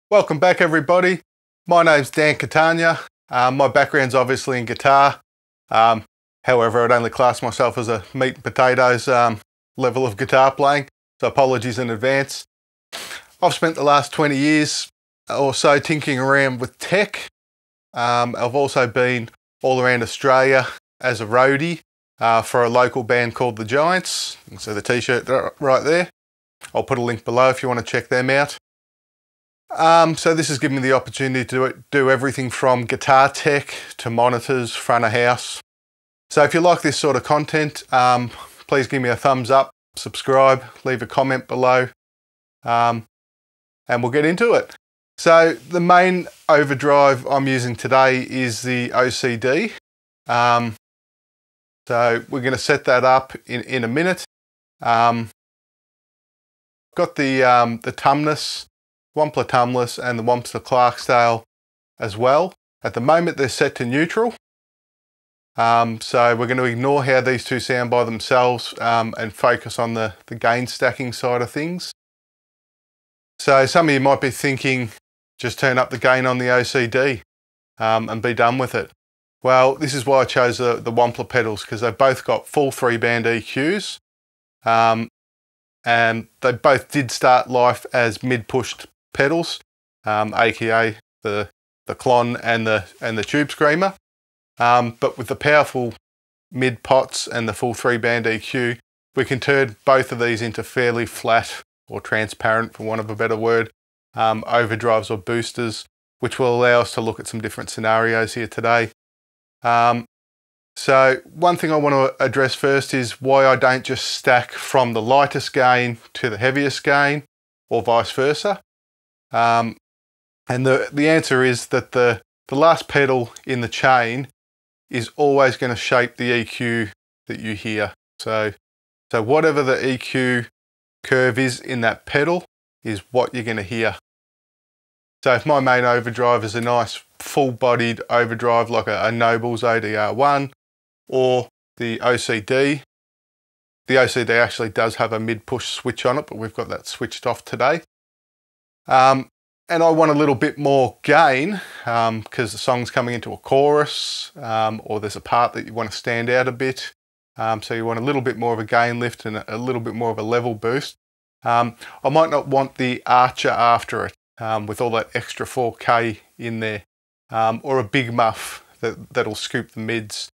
Welcome back, everybody. My name's Dan Catania. My background's obviously in guitar. However, I'd only class myself as a meat and potatoes level of guitar playing, so apologies in advance. I've spent the last 20 years or so tinkering around with tech. I've also been all around Australia as a roadie for a local band called The Giants. You can see the t-shirt right there. I'll put a link below if you want to check them out. So this has given me the opportunity to do everything from guitar tech to monitors, front of house. So if you like this sort of content, please give me a thumbs up, subscribe, leave a comment below, and we'll get into it. So the main overdrive I'm using today is the OCD. So we're going to set that up in a minute. Got the Tumnus, Wampler Tumnus and the Wampler Clarksdale as well. At the moment they're set to neutral. So we're going to ignore how these two sound by themselves and focus on the gain stacking side of things. So some of you might be thinking, just turn up the gain on the OCD and be done with it. Well, this is why I chose the Wampler pedals, because they've both got full 3-band EQs. And they both did start life as mid-pushed pedals, aka the Clon and the Tube Screamer. But with the powerful mid pots and the full 3-band EQ, we can turn both of these into fairly flat or transparent, for want of a better word, overdrives or boosters, which will allow us to look at some different scenarios here today. So one thing I want to address first is why I don't just stack from the lightest gain to the heaviest gain, or vice versa. And the answer is that the last pedal in the chain is always going to shape the EQ that you hear. So whatever the EQ curve is in that pedal is what you're going to hear. So if my main overdrive is a nice full-bodied overdrive like a Noble's ODR1 or the OCD actually does have a mid-push switch on it, but we've got that switched off today. And I want a little bit more gain because the song's coming into a chorus or there's a part that you want to stand out a bit. So you want a little bit more of a gain lift and a little bit more of a level boost. I might not want the Archer after it with all that extra 4K in there, or a big muff that'll scoop the mids.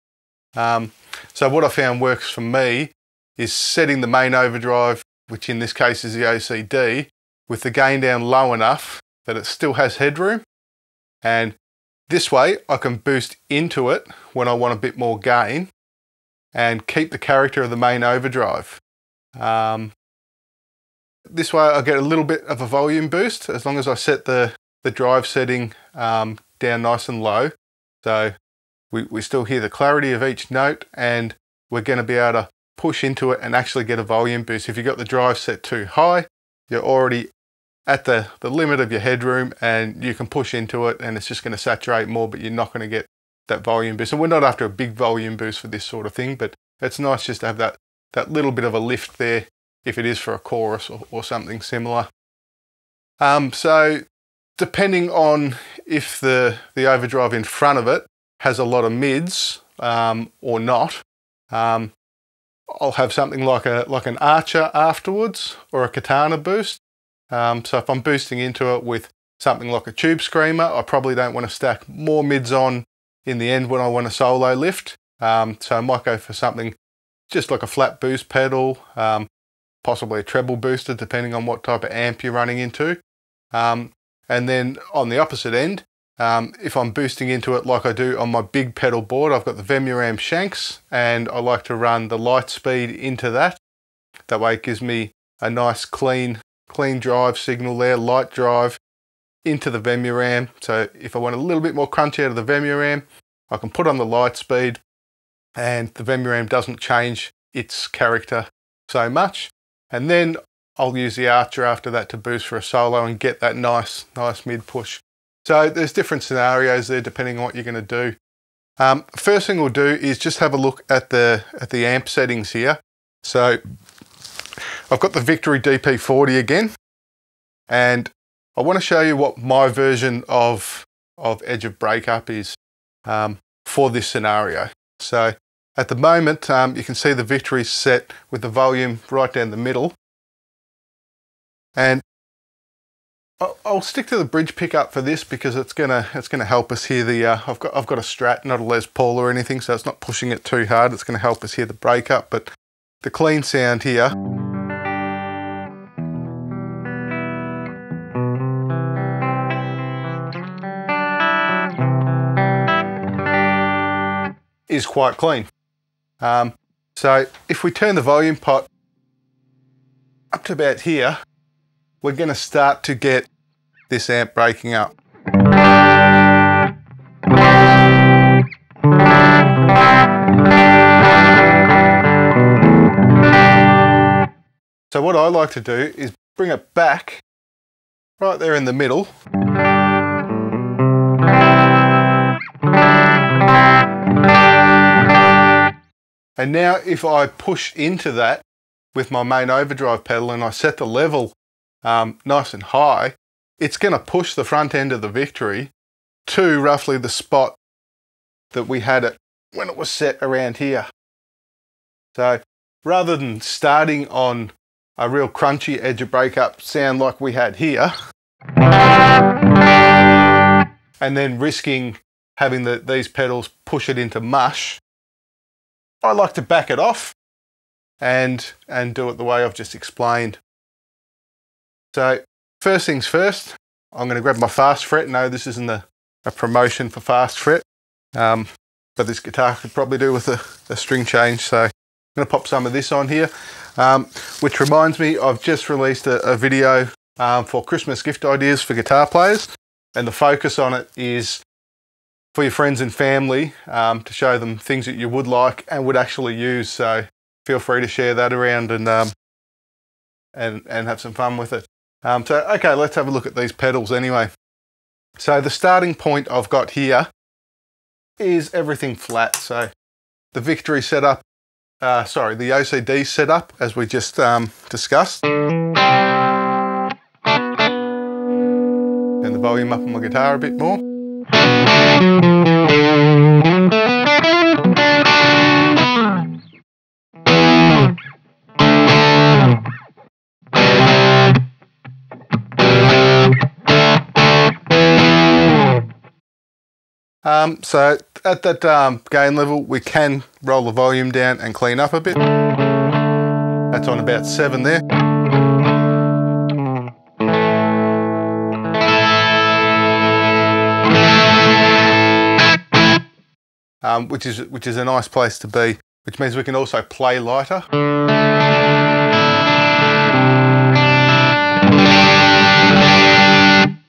So what I found works for me is setting the main overdrive, which in this case is the OCD, with the gain down low enough that it still has headroom. And this way I can boost into it when I want a bit more gain and keep the character of the main overdrive. This way I get a little bit of a volume boost as long as I set the drive setting down nice and low. So we still hear the clarity of each note, and we're going to be able to push into it and actually get a volume boost. If you've got the drive set too high, you're already at the limit of your headroom and you can push into it and it's just going to saturate more, but you're not going to get that volume boost. And we're not after a big volume boost for this sort of thing, but it's nice just to have that little bit of a lift there if it is for a chorus or something similar. So depending on if the overdrive in front of it has a lot of mids or not, I'll have something like an Archer afterwards or a Katana boost. So if I'm boosting into it with something like a Tube Screamer, I probably don't want to stack more mids on in the end when I want a solo lift. So I might go for something just like a flat boost pedal, possibly a treble booster depending on what type of amp you're running into. And then on the opposite end, if I'm boosting into it like I do on my big pedal board, I've got the Vemuram Shanks and I like to run the light speed into that. That way it gives me a nice clean drive signal there, light drive into the Vemuram. So if I want a little bit more crunch out of the Vemuram, I can put on the light speed and the Vemuram doesn't change its character so much. And then I'll use the Archer after that to boost for a solo and get that nice mid push. So there's different scenarios there depending on what you're going to do. First thing we'll do is just have a look at the amp settings here. So I've got the Victory DP40 again, and I want to show you what my version of edge of breakup is for this scenario. So at the moment, you can see the Victory set with the volume right down the middle. And I'll stick to the bridge pickup for this because it's gonna help us hear the. I've got a Strat, not a Les Paul or anything, so it's not pushing it too hard. It's going to help us hear the breakup, but the clean sound here is quite clean. So if we turn the volume pot up to about here, we're going to start to get this amp breaking up. So what I like to do is bring it back right there in the middle. And now if I push into that with my main overdrive pedal and I set the level nice and high, it's going to push the front end of the Victory to roughly the spot that we had it when it was set around here. So rather than starting on a real crunchy edge of breakup sound like we had here, and then risking having these pedals push it into mush, I like to back it off and do it the way I've just explained. So first things first, I'm going to grab my fast fret. No, this isn't a promotion for fast fret, but this guitar could probably do with a string change. So I'm going to pop some of this on here, which reminds me, I've just released a video for Christmas gift ideas for guitar players, and the focus on it is for your friends and family, to show them things that you would like and would actually use. So feel free to share that around and have some fun with it. So okay, let's have a look at these pedals anyway. So the starting point I've got here is everything flat. So the Victory setup, the OCD setup, as we just discussed. And the volume up on my guitar a bit more. So at that gain level, we can roll the volume down and clean up a bit. That's on about 7 there. Which is a nice place to be, which means we can also play lighter.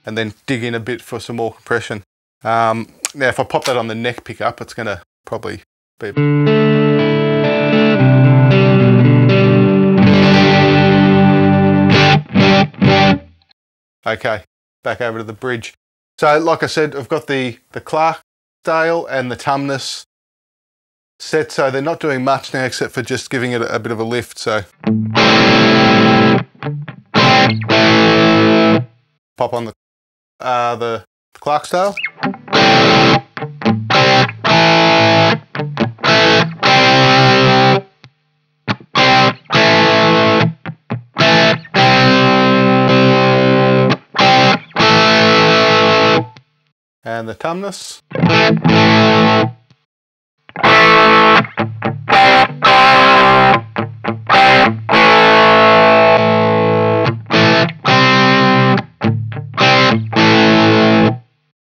And then dig in a bit for some more compression. Now if I pop that on the neck pickup, it's going to probably be... Okay, back over to the bridge. So like I said, I've got the Clarksdale and the Tumnus set, so they're not doing much now except for just giving it a bit of a lift. So pop on the Clarksdale. And the Tumnus.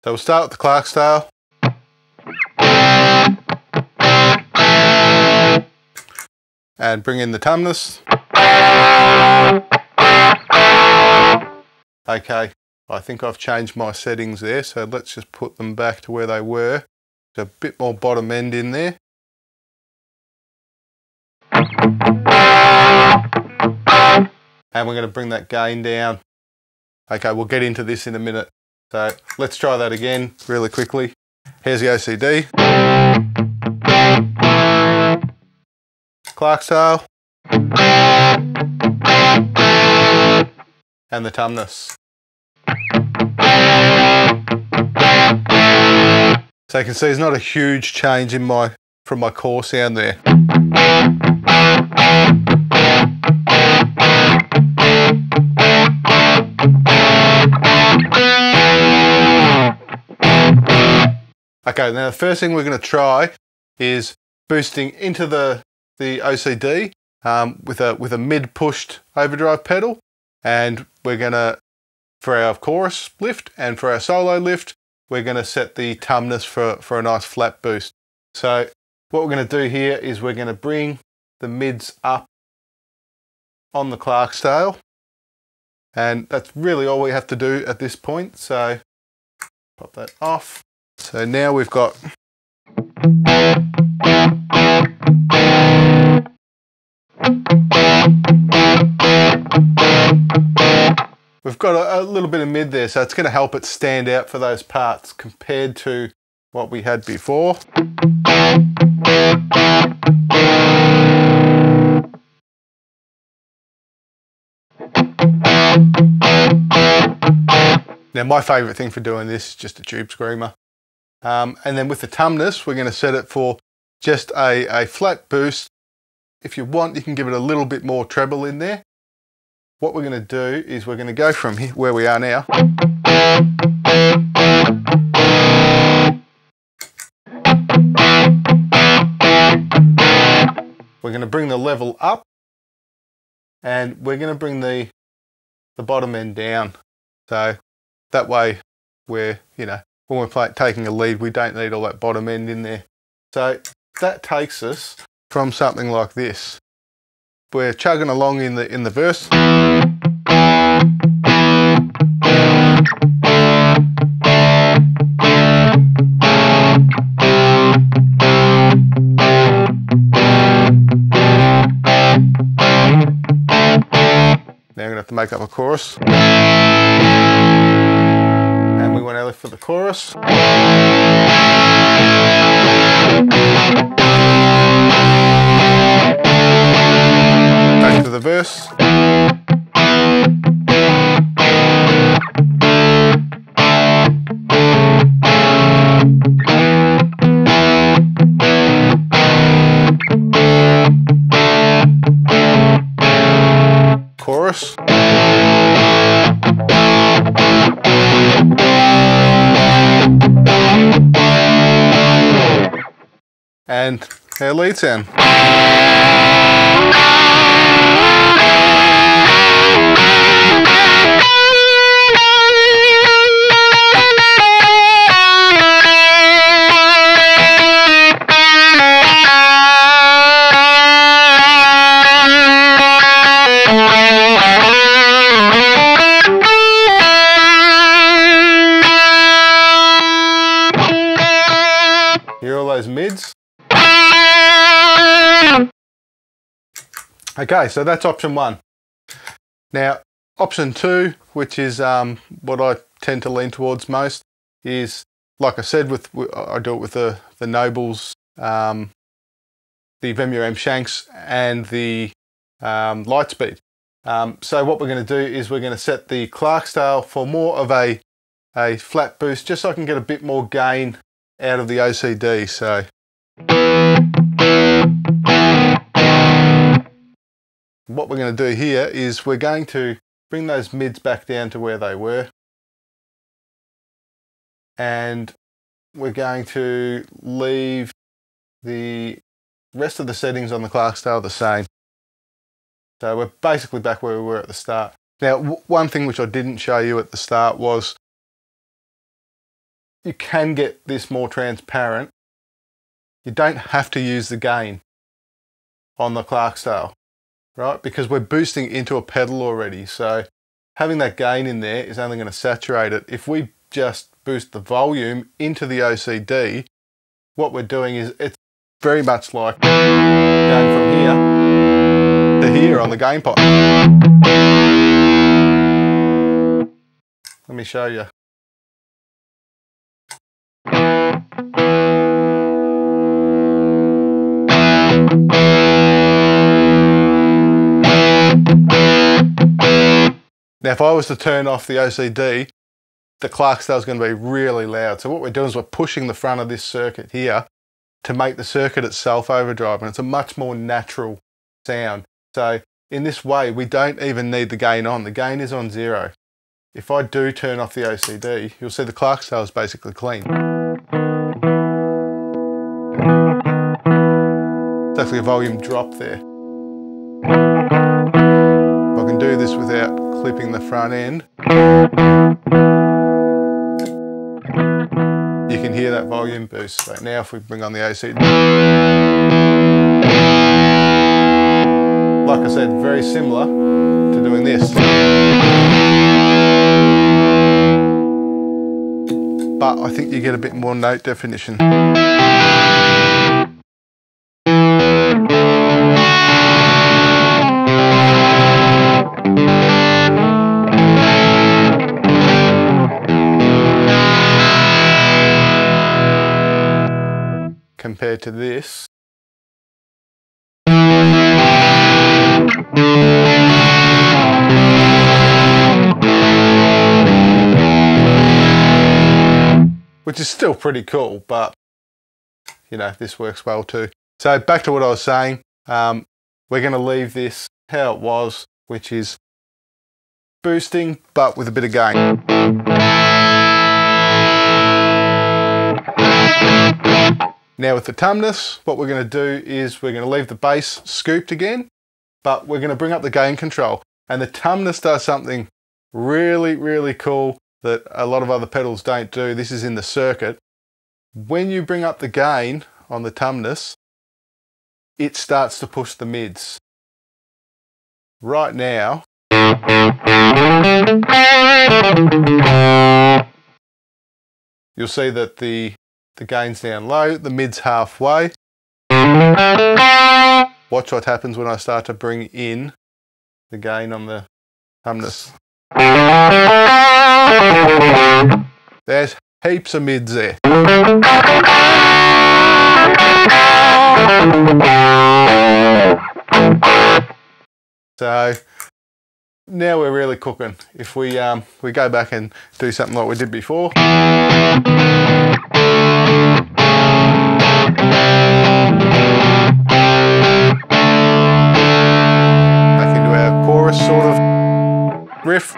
So we'll start with the Clarksdale. And bring in the Tumnus. Okay, I think I've changed my settings there, so let's just put them back to where they were. So a bit more bottom end in there. And we're going to bring that gain down. Okay, we'll get into this in a minute. So let's try that again really quickly. Here's the OCD. Clarksdale. And the Tumnus. So you can see there's not a huge change in from my core sound there. Okay, now the first thing we're going to try is boosting into the OCD with a mid-pushed overdrive pedal, and we're going to, for our chorus lift and for our solo lift, we're going to set the tumness for a nice flat boost. So what we're going to do here is we're going to bring the mids up on the Clark scale, and that's really all we have to do at this point. So pop that off. So now we've got a little bit of mid there, so it's going to help it stand out for those parts compared to what we had before. Now my favourite thing for doing this is just a tube screamer. And then with the tumness, we're going to set it for just a flat boost. If you want, you can give it a little bit more treble in there. What we're going to do is we're going to go from here, where we are now. We're going to bring the level up, and we're going to bring the bottom end down. So that way we're, when we're taking a lead, we don't need all that bottom end in there. So that takes us from something like this. We're chugging along in the verse. Now I'm going to have to make up a chorus. And we want to lift for the chorus. Back to the verse. Chorus. And our lead sound. Hear all those mids? Okay, so that's option one. Now, option two, which is what I tend to lean towards most, is, like I said, I do it with the Nobles, the Vemure M Shanks, and the Lightspeed. So what we're going to do is we're going to set the Clark scale for more of a flat boost, just so I can get a bit more gain out of the OCD. So what we're going to do here is we're going to bring those mids back down to where they were, and we're going to leave the rest of the settings on the Clark scale the same. So we're basically back where we were at the start. Now, one thing which I didn't show you at the start was you can get this more transparent. You don't have to use the gain on the Clark scale, right? Because we're boosting into a pedal already. So having that gain in there is only going to saturate it. If we just boost the volume into the OCD, what we're doing is it's very much like going from here to here on the gain pot. Let me show you. Now, if I was to turn off the OCD, the Clarksdale is going to be really loud. So what we're doing is we're pushing the front of this circuit here to make the circuit itself overdrive, and it's a much more natural sound. So in this way, we don't even need the gain on. The gain is on 0. If I do turn off the OCD, you'll see the Clarksdale is basically clean. It's actually a volume drop there. I can do this without clipping the front end. You can hear that volume boost. So now if we bring on the OCD. Like I said, very similar to doing this. But I think you get a bit more note definition. Compared to this. Which is still pretty cool, but you know, this works well too. So back to what I was saying, we're going to leave this how it was, which is boosting but with a bit of gain. Now with the tumnus, what we're going to do is we're going to leave the bass scooped again, but we're going to bring up the gain control. And the tumnus does something really, really cool that a lot of other pedals don't do. This is in the circuit. When you bring up the gain on the tumnus, it starts to push the mids. Right now, you'll see that the gain's down low, the mid's halfway. Watch what happens when I start to bring in the gain on the tumnus. There's heaps of mids there. So now we're really cooking. If we go back and do something like we did before. Back into our chorus sort of riff.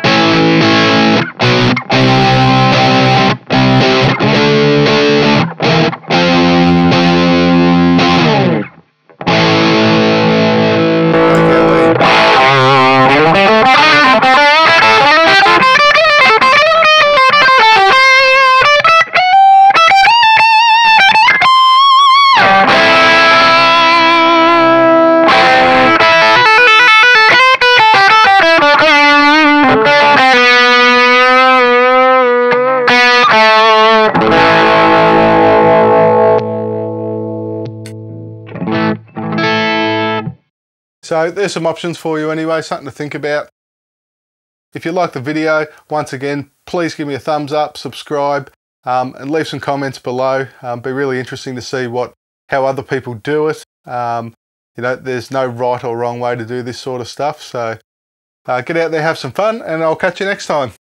So there's some options for you anyway, something to think about. If you like the video, once again, please give me a thumbs up, subscribe, and leave some comments below. Be really interesting to see how other people do it. You know, there's no right or wrong way to do this sort of stuff. So get out there, have some fun, and I'll catch you next time.